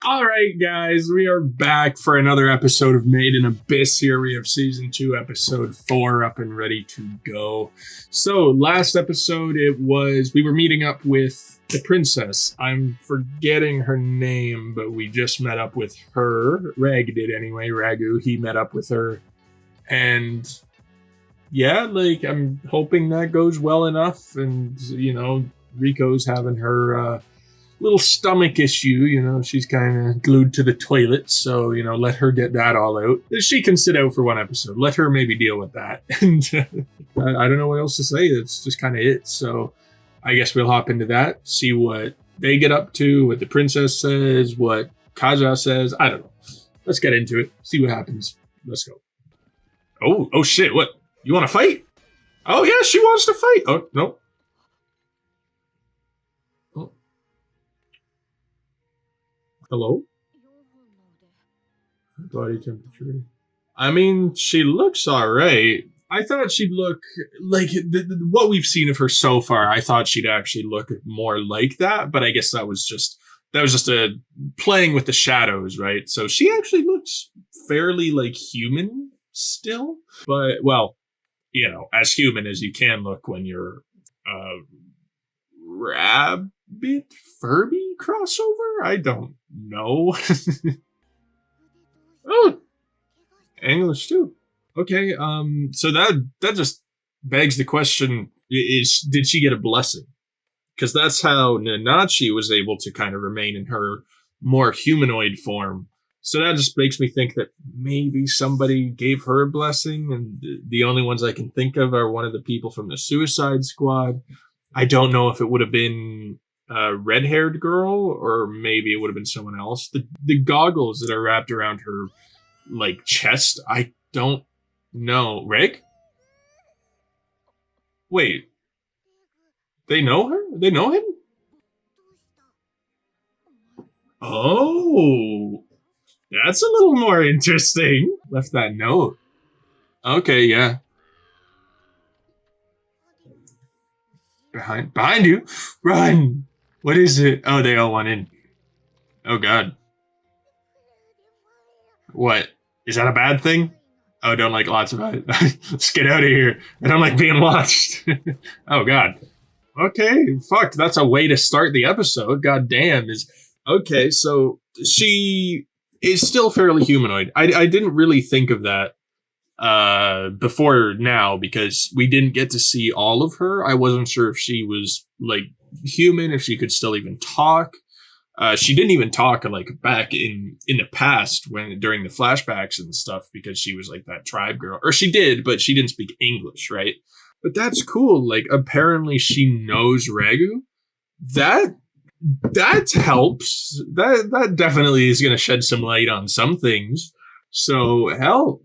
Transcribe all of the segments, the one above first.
All right, guys, we are back for another episode of Made in Abyss. Here we have season 2, episode 4 up and ready to go. So, last episode, we were meeting up with the princess. I'm forgetting her name, but we just met up with her. Rag did anyway. Ragu, he met up with her. And yeah, I'm hoping that goes well enough. And, Riko's having her, little stomach issue, she's kind of glued to the toilet, so let her get that all out. She can sit out for one episode. Let her maybe deal with that. And I don't know what else to say. That's just kind of it. So I guess we'll hop into that, see what they get up to, what the princess says, what Kaja says. I don't know. Let's get into it. See what happens. Let's go. Oh shit! What? You want to fight? Oh yeah, she wants to fight. Oh no. Hello? Body temperature. I mean, she looks alright. I thought she'd look like what we've seen of her so far. I thought she'd actually look more like that, but I guess that was just a playing with the shadows, right? So she actually looks fairly like human still, but well, as human as you can look when you're rabbit Furby crossover? I don't know. Oh, English too. Okay, so that just begs the question: did she get a blessing? Because that's how Nanachi was able to kind of remain in her more humanoid form. So that just makes me think that maybe somebody gave her a blessing, and the only ones I can think of are one of the people from the Suicide Squad. I don't know if it would have been a red-haired girl, or maybe it would have been someone else. The goggles that are wrapped around her, chest, I don't know. Rick? Wait. They know her? They know him? Oh. That's a little more interesting. Left that note. Okay, yeah. Behind you? Run! What is it? Oh, they all want in. Oh, God. What? Is that a bad thing? Oh, don't like lots of it. Let's get out of here. I don't like being watched. Oh, God. Okay, fuck. That's a way to start the episode. God damn. Okay, so she is still fairly humanoid. I didn't really think of that before now, because we didn't get to see all of her. I wasn't sure if she was human, if she could still even talk. She didn't even talk back in the past during the flashbacks and stuff, because she was that tribe girl, or she did, but she didn't speak English, right? But that's cool. Apparently she knows Ragu. That helps. That definitely is going to shed some light on some things. So hell,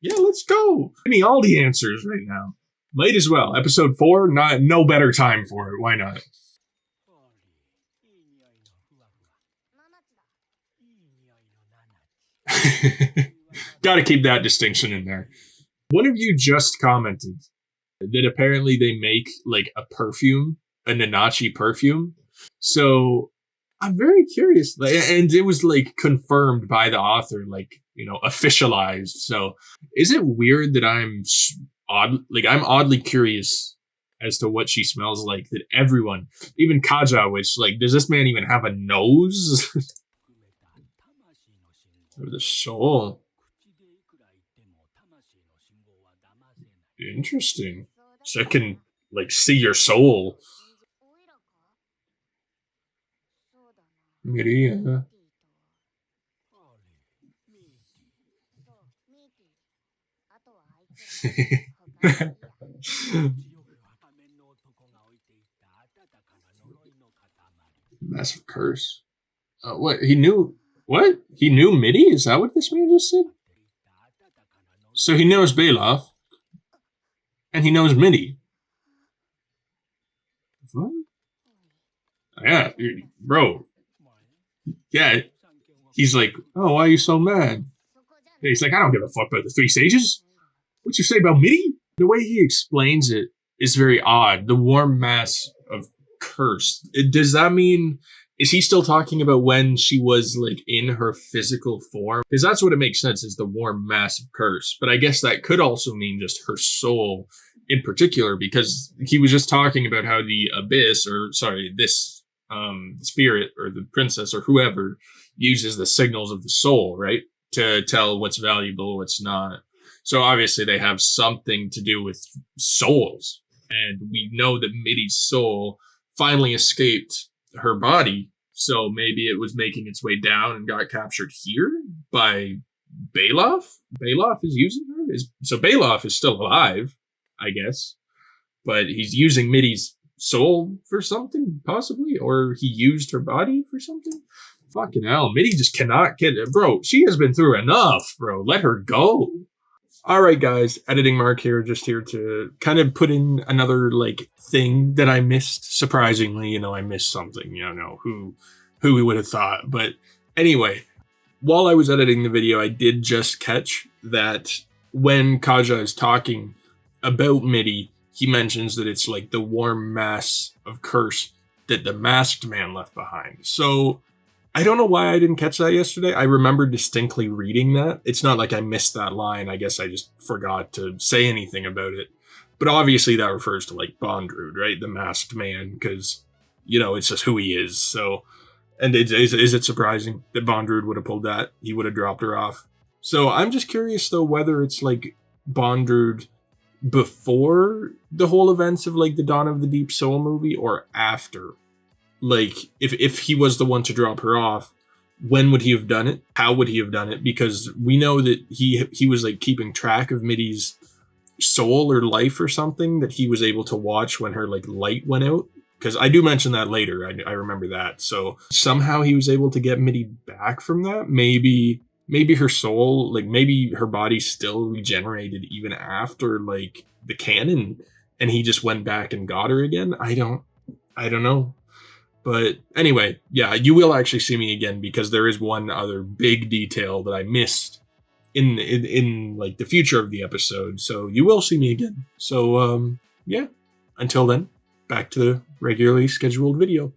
yeah, let's go. Give me all the answers right now. Might as well. Episode 4, no better time for it. Why not? Gotta keep that distinction in there. One of you just commented that apparently they make a perfume, a Nanachi perfume. So I'm very curious. And it was confirmed by the author, officialized. So is it weird that I'm oddly curious as to what she smells like, that everyone, even Kaja, which does this man even have a nose? Or the soul. Interesting. So I can see your soul. Mitty, Massive curse. What? He knew... What? He knew Mitty? Is that what this man just said? So he knows Bailoff. And he knows Mitty. What? Yeah, bro. Yeah. He's oh, why are you so mad? He's I don't give a fuck about the 3 stages. What you say about Mitty? The way he explains it is very odd. The warm mass of curse. Does that mean Is he still talking about when she was like in her physical form? Because that's what it makes sense is the warm massive curse. But I guess that could also mean just her soul in particular, because he was just talking about how the abyss, or sorry, this spirit or the princess or whoever uses the signals of the soul, right? To tell what's valuable, what's not. So obviously they have something to do with souls. And we know that Mitty's soul finally escaped her body. So maybe it was making its way down and got captured here by Bailoff. Bailoff is using her? So Bailoff is still alive, I guess. But he's using Mitty's soul for something, possibly? Or he used her body for something? Fucking hell, Mitty just cannot get it. Bro, she has been through enough, bro. Let her go. All right, guys, editing Mark here, just here to kind of put in another like thing that I missed. Surprisingly, I missed something. Who we would have thought. But anyway, while I was editing the video, I did just catch that when Kaja is talking about Mitty, he mentions that it's like the warm mass of curse that the masked man left behind. So I don't know why I didn't catch that yesterday. I remember distinctly reading that. It's not like I missed that line. I guess I just forgot to say anything about it. But obviously that refers to like Bondrewd, right? The masked man, because, it's just who he is. So, and is it surprising that Bondrewd would have pulled that? He would have dropped her off. So I'm just curious, though, whether it's like Bondrewd before the whole events of like the Dawn of the Deep Soul movie or after. Like, if he was the one to drop her off, when would he have done it? How would he have done it? Because we know that he was like keeping track of Mitty's soul or life or something that he was able to watch when her like light went out. Because I do mention that later. I remember that. So somehow he was able to get Mitty back from that. Maybe her soul, like maybe her body still regenerated even after like the canon, and he just went back and got her again. I don't know. But anyway, yeah, you will actually see me again because there is one other big detail that I missed in like the future of the episode. So you will see me again. So yeah, until then, back to the regularly scheduled video.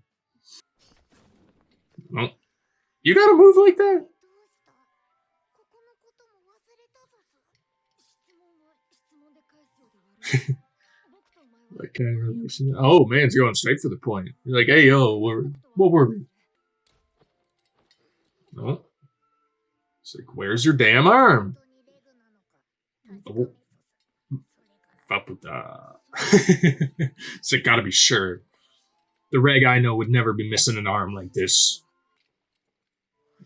Oh, you gotta move like that. Okay, oh man, it's going straight for the point. You're like, hey yo, what were we? No. It's like, where's your damn arm? Oh. Faputa. It's like, gotta be sure. The reg I know would never be missing an arm like this.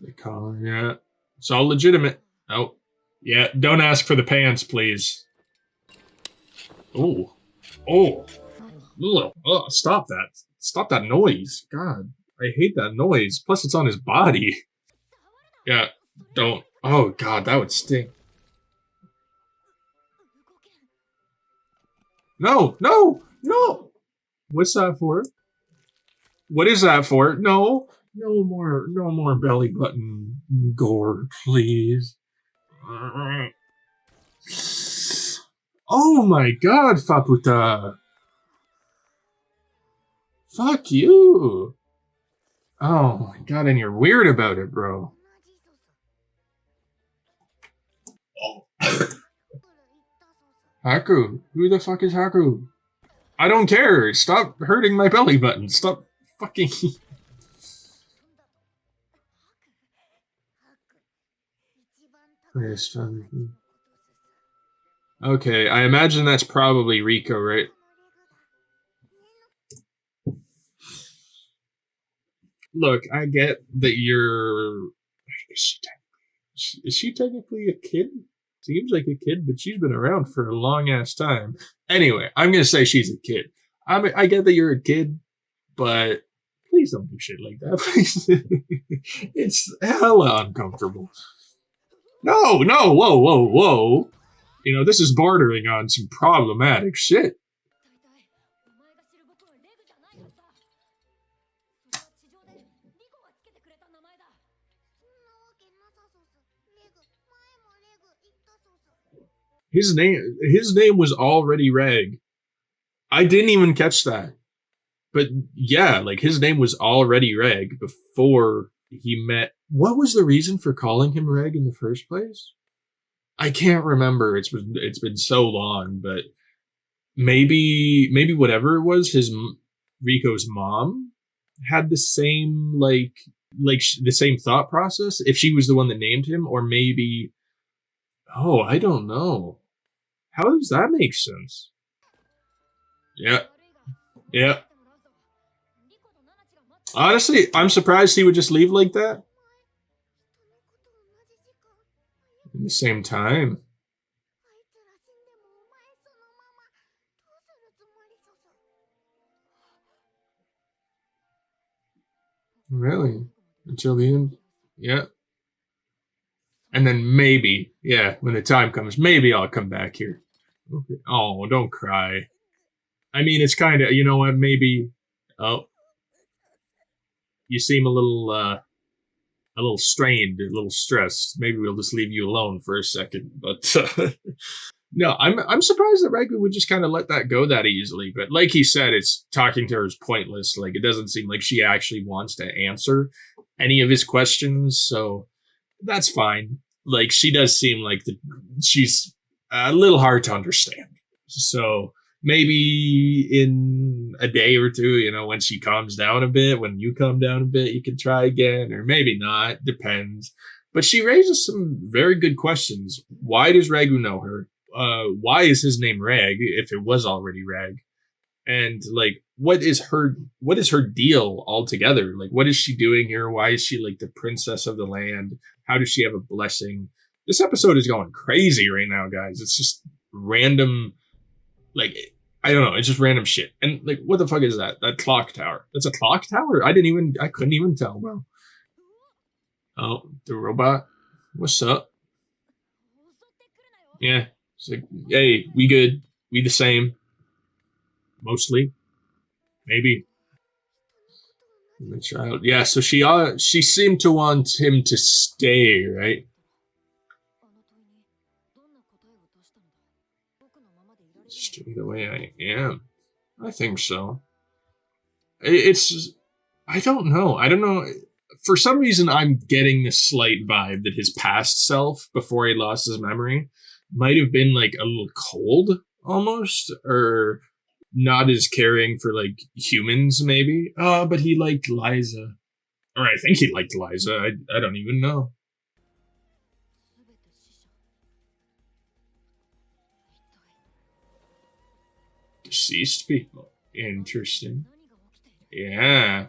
They call her, yeah. It's all legitimate. Oh. Yeah, don't ask for the pants, please. Oh. Oh. Ugh. Oh, stop that. Stop that noise. God, I hate that noise. Plus, it's on his body. Yeah, don't. Oh, God, that would stink. No, no, no. What's that for? What is that for? No, no more belly button gore, please. Oh my God, Faputa. Fuck you. Oh my God, and you're weird about it, bro. Oh. Haku. Who the fuck is Haku? I don't care. Stop hurting my belly button. Stop fucking... Okay, I imagine that's probably Riko, right? Look, I get that you're... Is she technically a kid? Seems like a kid, but she's been around for a long-ass time. Anyway, I'm going to say she's a kid. I get that you're a kid, but please don't do shit like that, please. It's hella uncomfortable. No, whoa. This is bordering on some problematic shit. His name was already Reg. I didn't even catch that. But yeah, like his name was already Reg before he met. What was the reason for calling him Reg in the first place? I can't remember. It's been so long, but maybe whatever it was, Rico's mom had the same the same thought process. If she was the one that named him, or maybe, oh, I don't know. How does that make sense? Yeah, yeah. Honestly, I'm surprised he would just leave like that. At the same time, really, until the end. Yeah, and then maybe, yeah, when the time comes, maybe I'll come back here. Okay. Oh, don't cry. I mean, it's kind of, you know what? Maybe. Oh, you seem a little strained, a little stressed. Maybe we'll just leave you alone for a second. But no, I'm surprised that Raikou would just kind of let that go that easily. But like he said, it's talking to her is pointless. Like it doesn't seem like she actually wants to answer any of his questions. So that's fine. Like she does seem like she's a little hard to understand. So maybe in a day or two, when she calms down a bit, when you calm down a bit, you can try again, or maybe not, depends. But she raises some very good questions. Why does Ragu know her? Why is his name Rag if it was already Rag? And like, what is her deal altogether? Like, what is she doing here? Why is she like the princess of the land? How does she have a blessing? This episode is going crazy right now, guys. It's just random, like, I don't know. It's just random shit. And like, what the fuck is that? That clock tower. That's a clock tower? I couldn't even tell, bro. Oh, the robot. What's up? Yeah. It's like, hey, we good. We the same. Mostly. Maybe. The child. Yeah, so she seemed to want him to stay, right? Stay the way I am. I think so. It's I don't know. I don't know. For some reason, I'm getting this slight vibe that his past self, before he lost his memory, might have been like a little cold almost, or not as caring for like humans, maybe. But he liked Liza. Or I think he liked Liza. I don't even know. Deceased people. Interesting. Yeah.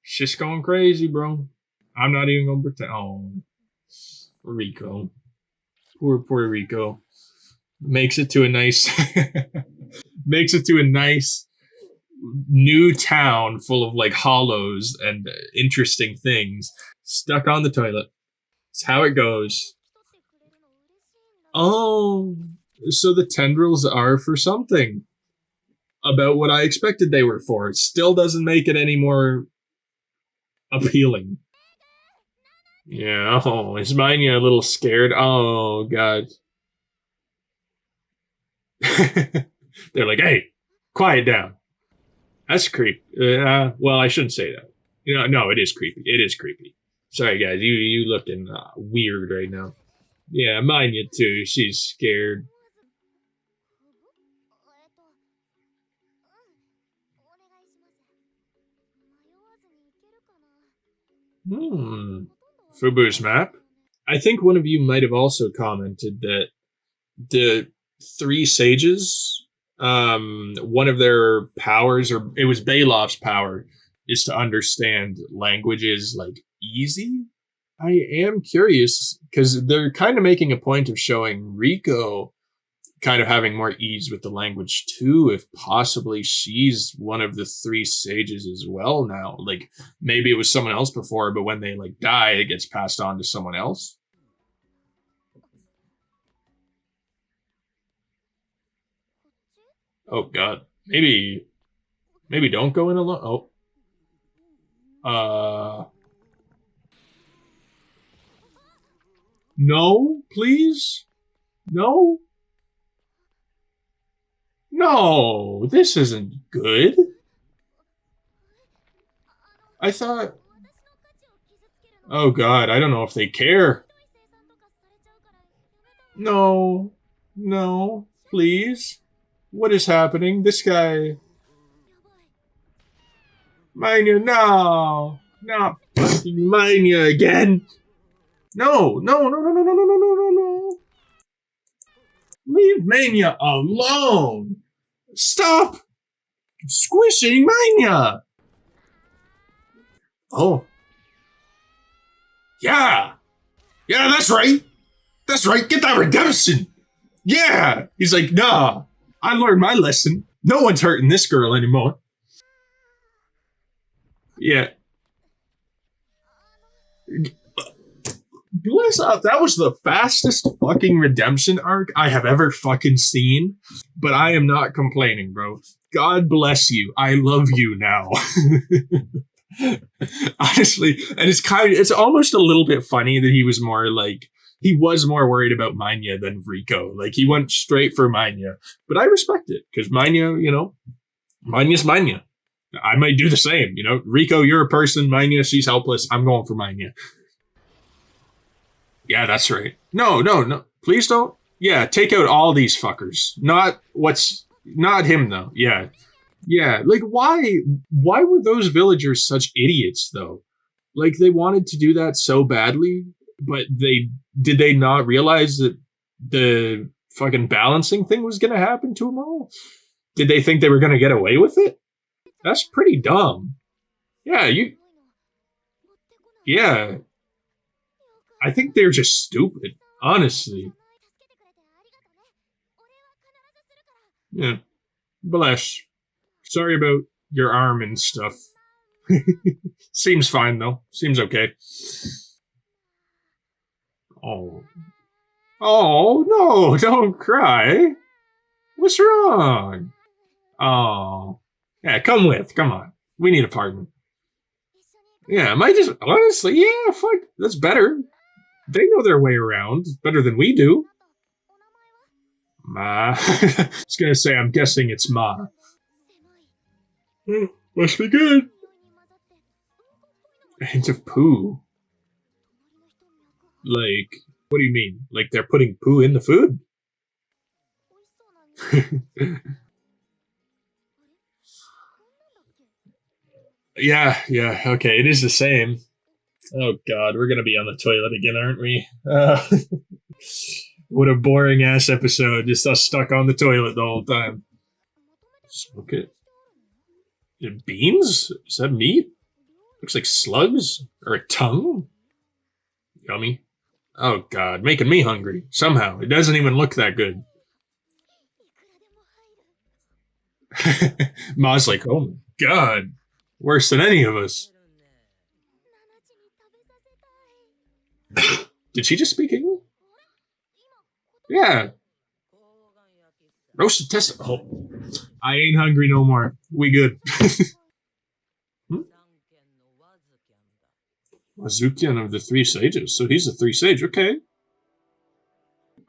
Shit's going crazy, bro. I'm not even gonna pretend. Oh, Riko. Poor Riko. Makes it to a nice makes it to a nice new town full of like hollows and interesting things. Stuck on the toilet. It's how it goes. Oh, so the tendrils are for something. About what I expected they were for. It still doesn't make it any more appealing. Yeah, oh, is Manya a little scared? Oh, God. They're like, hey, quiet down. That's creepy. Well, I shouldn't say that. No, it is creepy. It is creepy. Sorry, guys. You looking weird right now. Yeah, Manya too. She's scared. Fubu's map. I think one of you might have also commented that the three sages, one of their powers, or it was Balof's power, is to understand languages like easy. I am curious because they're kind of making a point of showing Riko kind of having more ease with the language too, if possibly she's one of the three sages as well now. Like maybe it was someone else before, but when they like die, it gets passed on to someone else. Oh God, maybe don't go in alone. Oh, no, please, no, no, this isn't good. I thought, oh god, I don't know if they care. No, no, please. What is happening? This guy. Mania, no! Not fucking Mania again! No, no, no, no, no, no, no, no, no, no, no. Leave Mania alone! Stop squishing Mania! Oh. Yeah! Yeah, that's right! That's right, get that redemption! Yeah! He's like, nah, I learned my lesson. No one's hurting this girl anymore. Yeah. Bless up. That was the fastest fucking redemption arc I have ever fucking seen. But I am not complaining, bro. God bless you. I love you now. Honestly, and it's almost a little bit funny that he was more worried about Manya than Riko. Like, he went straight for Manya. But I respect it, because Manya, Manya's Manya. I might do the same, Riko, you're a person. Manya, she's helpless. I'm going for Manya. Yeah, that's right. No. Please don't. Yeah, take out all these fuckers. Not him, though. Yeah. Yeah, like, why were those villagers such idiots, though? Like, they wanted to do that so badly, but did they not realize that the fucking balancing thing was going to happen to them all? Did they think they were going to get away with it? That's pretty dumb. Yeah, Yeah. I think they're just stupid, honestly. Yeah. Bless. Sorry about your arm and stuff. Seems fine, though. Seems okay. Oh. Oh, no, don't cry. What's wrong? Oh. Yeah, come on. We need a partner. Yeah, honestly, yeah, fuck, that's better. They know their way around better than we do. Ma. I was gonna say, I'm guessing it's Ma. Must be good. A hint of poo. Like, what do you mean? Like they're putting poo in the food? Yeah, okay, it is the same. Oh god, we're gonna be on the toilet again, aren't we? What a boring ass episode, just us stuck on the toilet the whole time. Smoke it. Beans? Is that meat? Looks like slugs? Or a tongue? Yummy. Oh god, making me hungry. Somehow. It doesn't even look that good. Ma's like, oh my god. Worse than any of us. Did she just speak English? Yeah. Roasted test. Oh. I ain't hungry no more. We good. Wazukian of the Three Sages. So he's the Three Sage. Okay.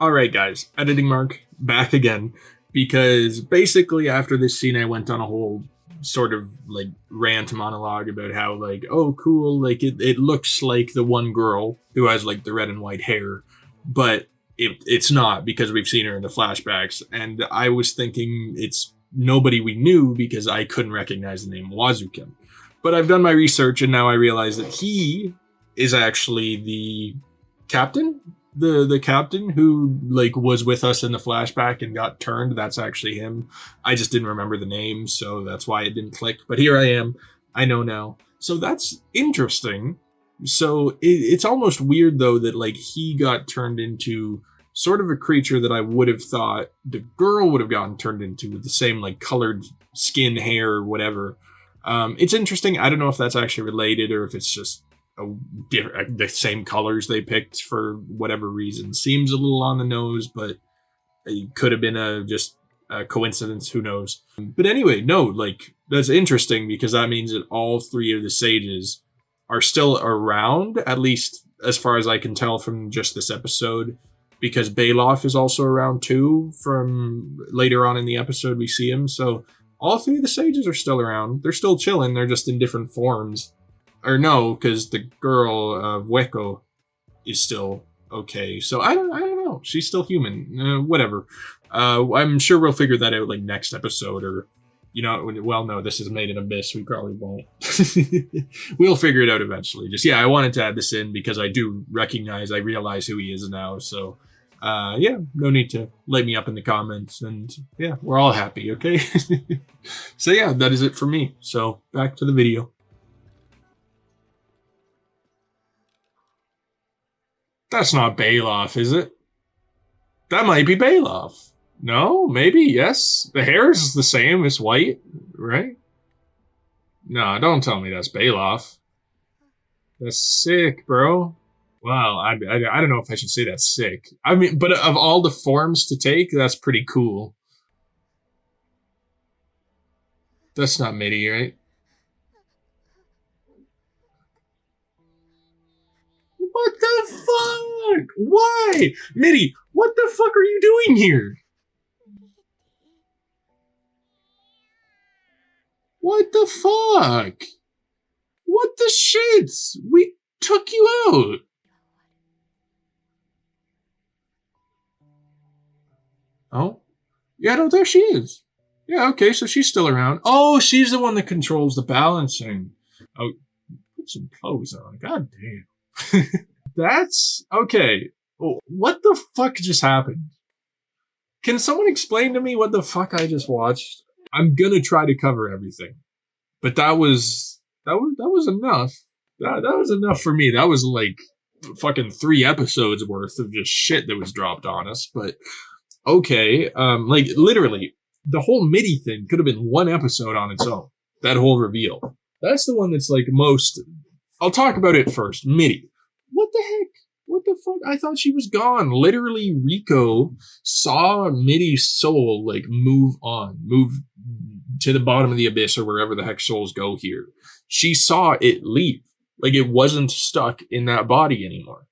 Alright, guys. Editing mark. Back again. Because basically after this scene, I went on a whole sort of like rant monologue about how like, oh cool, like it looks like the one girl who has like the red and white hair, but it's not, because we've seen her in the flashbacks. And I was thinking it's nobody we knew because I couldn't recognize the name Wazuken. But I've done my research and now I realize that he is actually the captain. The captain who like was with us in the flashback and got turned. That's actually him. I just didn't remember the name, so that's why it didn't click. But here I am. I know now. So that's interesting. So it's almost weird though that like he got turned into sort of a creature that I would have thought the girl would have gotten turned into, with the same like colored skin, hair, or whatever. It's interesting. I don't know if that's actually related or if it's just the same colors they picked for whatever reason. Seems a little on the nose, but it could have been just a coincidence. Who knows? But anyway, no, like that's interesting because that means that all three of the sages are still around, at least as far as I can tell from just this episode, because Bailoff is also around too. From later on in the episode, we see him. So all three of the sages are still around. They're still chilling. They're just in different forms. or no, because the girl, Riko, is still okay. So I don't know. She's still human. Whatever. I'm sure we'll figure that out like next episode, or well, no, this is Made in Abyss. We probably won't. We'll figure it out eventually. Just I wanted to add this in because I realize who he is now. So no need to light me up in the comments, and yeah, we're all happy, okay? So yeah, that is it for me. So back to the video. That's not Bailoff, is it? That might be Bailoff. No, maybe, yes. The hair is the same, it's white, right? No, don't tell me that's Bailoff. That's sick, bro. Wow, I don't know if I should say that's sick. I mean, but of all the forms to take, that's pretty cool. That's not Mitty, right? What the fuck? Why? Mitty, what the fuck are you doing here? What the fuck? What the shit? We took you out. Oh? Yeah, no, there she is. Yeah, okay, so she's still around. Oh, she's the one that controls the balancing. Oh, put some clothes on. God damn. That's okay. Oh, what the fuck just happened? Can someone explain to me what the fuck I just watched? I'm gonna try to cover everything, but that was enough. That was enough for me. That was like fucking 3 episodes worth of just shit that was dropped on us. But okay, like literally, the whole Mitty thing could have been 1 episode on its own. That whole reveal. That's the one that's like most. I'll talk about it first. Mitty. What the heck? What the fuck? I thought she was gone. Literally, Riko saw Mitty's soul like move to the bottom of the abyss or wherever the heck souls go here. She saw it leave. Like it wasn't stuck in that body anymore.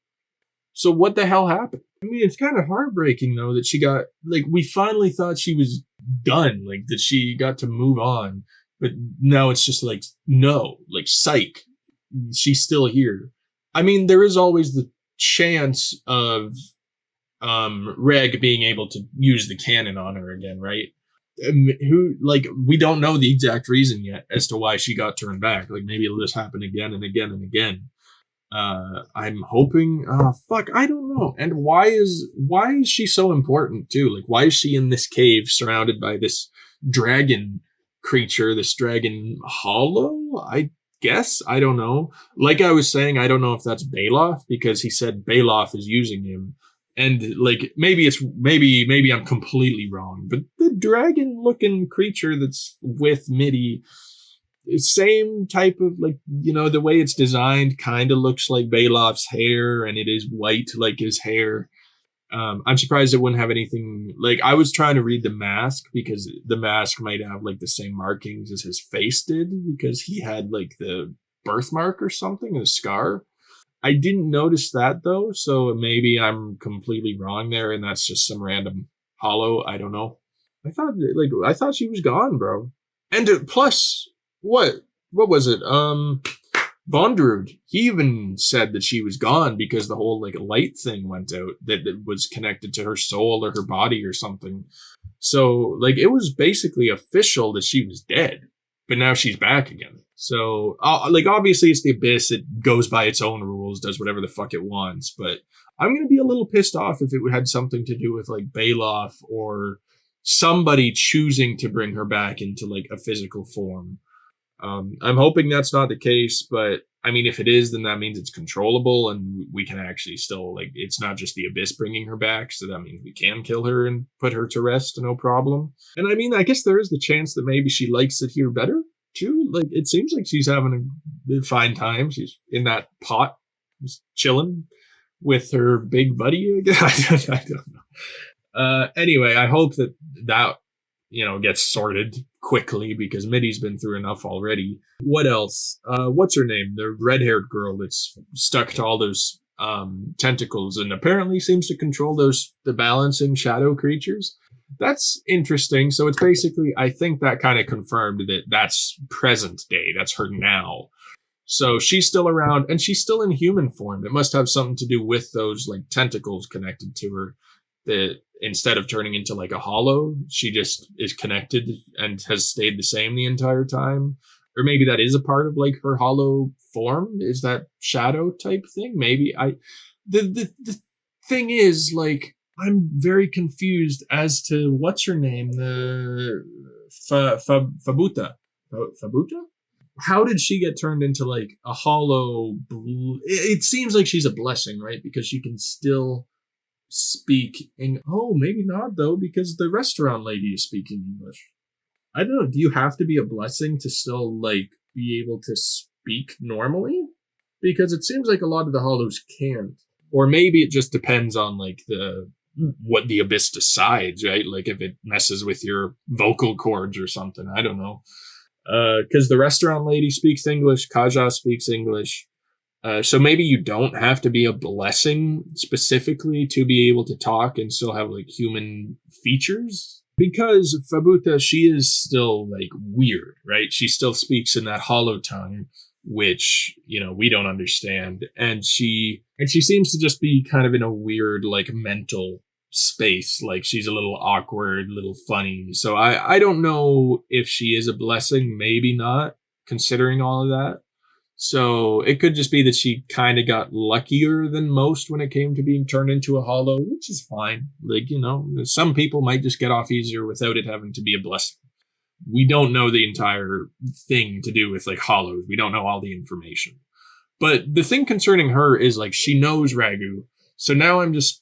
So what the hell happened? I mean, it's kind of heartbreaking though that she got like we finally thought she was done, like that she got to move on, but now it's just like no, like psych, she's still here. I mean, there is always the chance of Reg being able to use the cannon on her again, right? Who like we don't know the exact reason yet as to why she got turned back. Like maybe it'll just happen again and again and again. I'm hoping. Fuck, I don't know. And why is she so important too? Like, why is she in this cave surrounded by this dragon creature, this dragon hollow? I guess I don't know. Like I was saying, I don't know if that's Bailoff because he said Bailoff is using him, and like maybe I'm completely wrong. But the dragon-looking creature that's with Mitty. Same type of like the way it's designed kind of looks like Bailoff's hair, and it is white like his hair. I'm surprised it wouldn't have anything like I was trying to read the mask because the mask might have like the same markings as his face did because he had like the birthmark or something, the scar. I didn't notice that though, so maybe I'm completely wrong there, and that's just some random hollow. I don't know. I thought she was gone, bro. And plus. What was it? Bondrud, he even said that she was gone because the whole like light thing went out that it was connected to her soul or her body or something. So like it was basically official that she was dead, but now she's back again. So like obviously it's the Abyss. It goes by its own rules, does whatever the fuck it wants. But I'm gonna be a little pissed off if it had something to do with like Bailoff or somebody choosing to bring her back into like a physical form. I'm hoping that's not the case, but I mean, if it is, then that means it's controllable and we can actually still, like, it's not just the Abyss bringing her back, so that means we can kill her and put her to rest, no problem. And I mean, I guess there is the chance that maybe she likes it here better, too. Like, it seems like she's having a fine time. She's in that pot, just chilling with her big buddy. I don't know. Anyway, I hope that gets sorted quickly because Mitty's been through enough already. What else? What's her name? The red-haired girl that's stuck to all those tentacles and apparently seems to control the balancing shadow creatures. That's interesting. So it's basically, I think that kind of confirmed that that's present day. That's her now. So she's still around, and she's still in human form. It must have something to do with those like tentacles connected to her, that instead of turning into like a hollow, she just is connected and has stayed the same the entire time. Or maybe that is a part of like her hollow form, is that shadow type thing. Maybe the thing is, like, I'm very confused as to what's her name, the Fabuta. Fabuta? How did she get turned into like a hollow it seems like she's a blessing, right? Because she can still speak oh, maybe not though, because the restaurant lady is speaking English. I don't know, do you have to be a blessing to still like be able to speak normally? Because it seems like a lot of the hollows can't. Or maybe it just depends on like what the abyss decides, right? Like if it messes with your vocal cords or something. I don't know. Because the restaurant lady speaks English, Kaja speaks English. So maybe you don't have to be a blessing specifically to be able to talk and still have like human features. Because Fabuta, she is still like weird, right? She still speaks in that hollow tongue, which, we don't understand. And she seems to just be kind of in a weird like mental space. Like she's a little awkward, a little funny. So I don't know if she is a blessing, maybe not, considering all of that. So it could just be that she kind of got luckier than most when it came to being turned into a hollow, which is fine. Like, some people might just get off easier without it having to be a blessing. We don't know the entire thing to do with like hollows. We don't know all the information. But the thing concerning her is like she knows Ragu. So now I'm just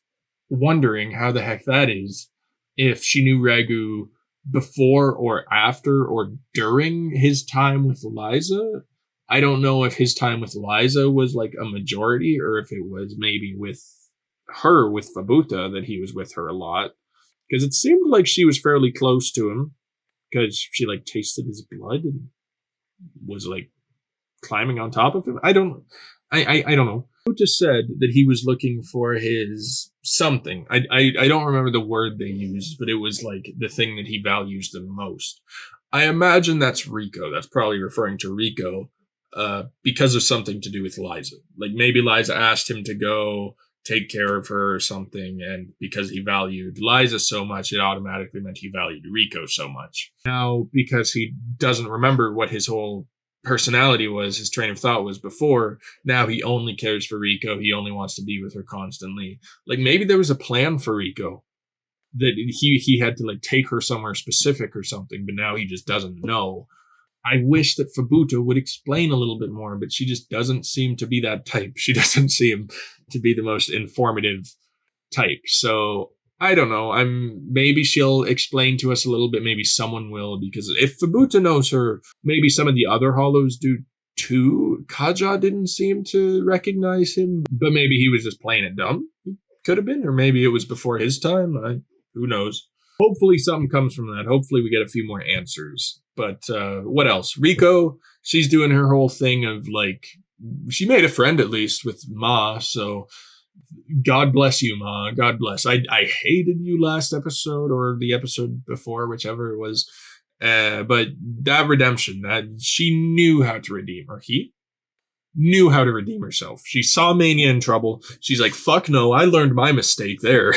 wondering how the heck that is, if she knew Ragu before or after or during his time with Liza. I don't know if his time with Liza was like a majority, or if it was maybe with her, with Fabuta, that he was with her a lot. Because it seemed like she was fairly close to him, because she like tasted his blood and was like climbing on top of him. I don't know. Fabuta said that he was looking for his something. I don't remember the word they used, but it was like the thing that he values the most. I imagine that's Riko. That's probably referring to Riko. Because of something to do with Liza. Like maybe Liza asked him to go take care of her or something, and because he valued Liza so much, it automatically meant he valued Riko so much. Now, because he doesn't remember what his whole personality was, his train of thought was before, now he only cares for Riko, he only wants to be with her constantly. Like maybe there was a plan for Riko, that he had to like take her somewhere specific or something, but now he just doesn't know. I wish that Fabuta would explain a little bit more, but she just doesn't seem to be that type. She doesn't seem to be the most informative type. So I don't know. Maybe she'll explain to us a little bit. Maybe someone will, because if Fabuta knows her, maybe some of the other hollows do too. Kaja didn't seem to recognize him, but maybe he was just playing it dumb. He could have been, or maybe it was before his time. Who knows? Hopefully something comes from that. Hopefully we get a few more answers. But what else? Riko, she's doing her whole thing of like, she made a friend at least with Ma, so God bless you, Ma. God bless. I hated you last episode or the episode before, whichever it was. But that redemption, that she knew how to redeem her. He knew how to redeem herself. She saw Mania in trouble. She's like, fuck no, I learned my mistake there.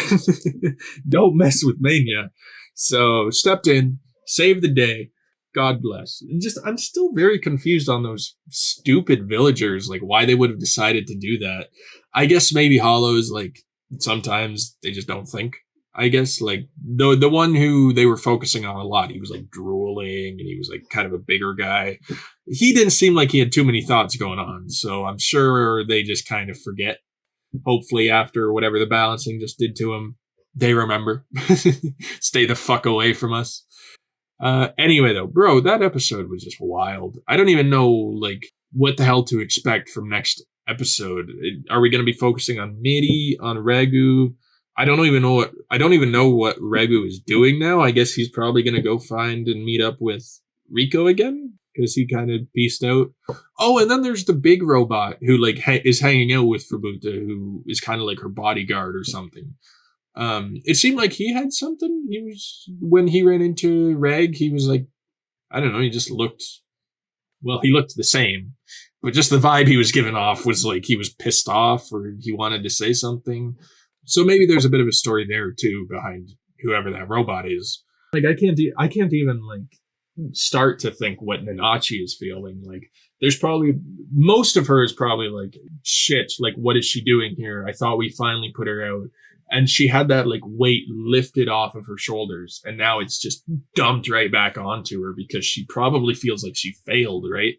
Don't mess with Mania. So stepped in, saved the day. God bless. I'm still very confused on those stupid villagers, like why they would have decided to do that. I guess maybe Hollows, like sometimes they just don't think. I guess like the one who they were focusing on a lot, he was like drooling and he was like kind of a bigger guy. He didn't seem like he had too many thoughts going on, so I'm sure they just kind of forget. Hopefully after whatever the balancing just did to him, they remember. Stay the fuck away from us. Anyway though, bro, that episode was just wild. I don't even know like what the hell to expect from next episode. Are we going to be focusing on Mitty, on Ragu? I don't even know what Ragu is doing now. I guess he's probably going to go find and meet up with Riko again, because he kind of pieced out. Oh, and then there's the big robot who like is hanging out with Fabuta, who is kind of like her bodyguard or something. It seemed like he had something. When he ran into Reg, he was like, I don't know, he looked the same. But just the vibe he was giving off was like he was pissed off or he wanted to say something. So maybe there's a bit of a story there too behind whoever that robot is. Like I can't even like start to think what Nanachi is feeling. Like there's probably most of her is probably like shit. Like what is she doing here? I thought we finally put her out, and she had that like weight lifted off of her shoulders, and now it's just dumped right back onto her because she probably feels like she failed, right?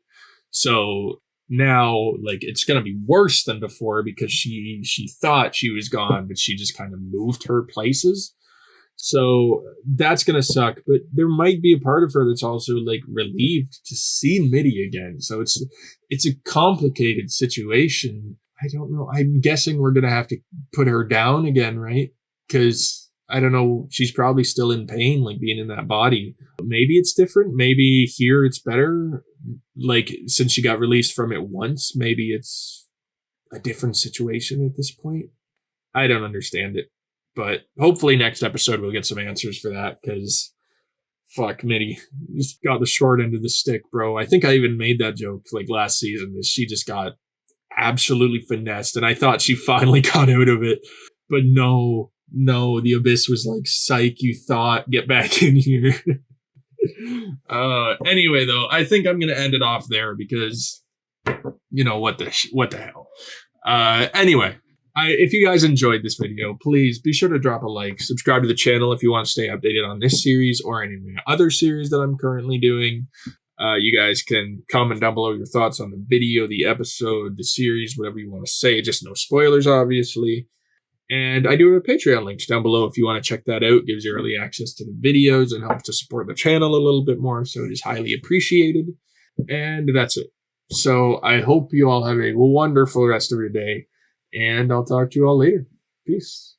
So now like it's gonna be worse than before because she thought she was gone, but she just kind of moved her places. So that's gonna suck. But there might be a part of her that's also like relieved to see Mitty again. So it's a complicated situation. I don't know. I'm guessing we're gonna have to put her down again, right? Because I don't know. She's probably still in pain, like being in that body. Maybe it's different. Maybe here it's better. Like since she got released from it once, maybe it's a different situation at this point. I don't understand it. But hopefully next episode we'll get some answers for that, because fuck, Mitty just got the short end of the stick, bro. I think I even made that joke like last season, that she just got absolutely finessed, and I thought she finally got out of it. But no, the Abyss was like, psych, you thought, get back in here. Anyway, though, I think I'm gonna end it off there because, you know, what the hell. Anyway. If you guys enjoyed this video, please be sure to drop a like, subscribe to the channel if you want to stay updated on this series or any of the other series that I'm currently doing. You guys can comment down below your thoughts on the video, the episode, the series, whatever you want to say. Just no spoilers, obviously. And I do have a Patreon link down below if you want to check that out. It gives you early access to the videos and helps to support the channel a little bit more, so it is highly appreciated. And that's it. So I hope you all have a wonderful rest of your day. And I'll talk to you all later. Peace.